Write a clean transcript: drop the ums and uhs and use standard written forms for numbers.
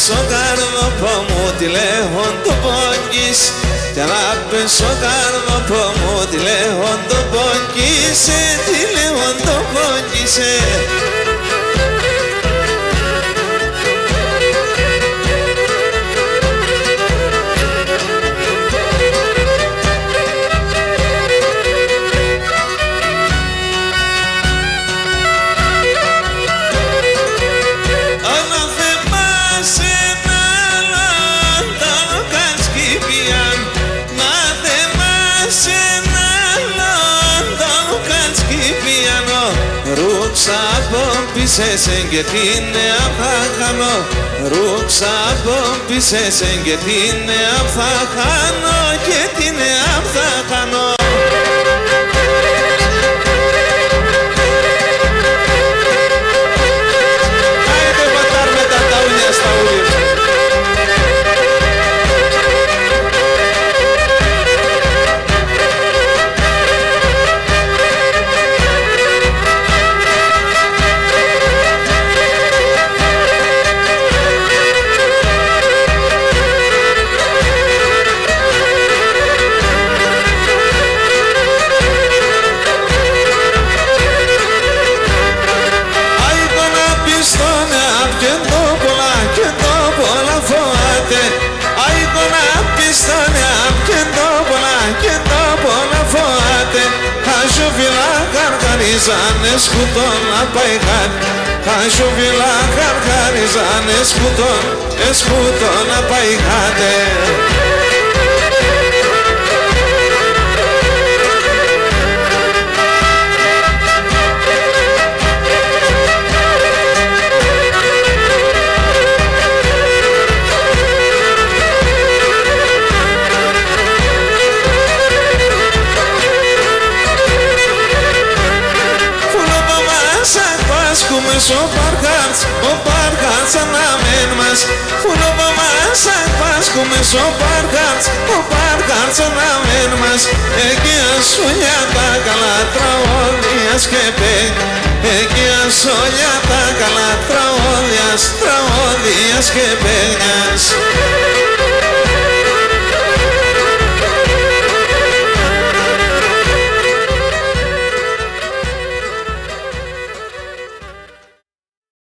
πέσω καρδόπο μου τηλέχον το πόγγις κι να πέσω καρδόπο μου τηλέχον το πόγγισε, τηλέχον το πόγγισε. Ρούξα από πίσεσαι και την νέα θα χάνω. Ρούξα από πίσεσαι και την νέα θα χάνω και την νέα θα χάνω. Άιντε πατάρ με τα ταούλια στα ούλια. Χαρχαρίζανε σκουτόν να πάει χάρη. Χασουβιλά χαρχαρίζανε σκουτόν να πάει χάρη. Ο Παρχάρτς αναμέν μας. Φουλόβα μας ακπάσκουμε ο Παρχάρτς αναμέν μας. Εκεί ασούλια τα καλά τραώδιας και παίγνια. Εκεί ασούλια τα καλά τραώδιας και παίγνιας.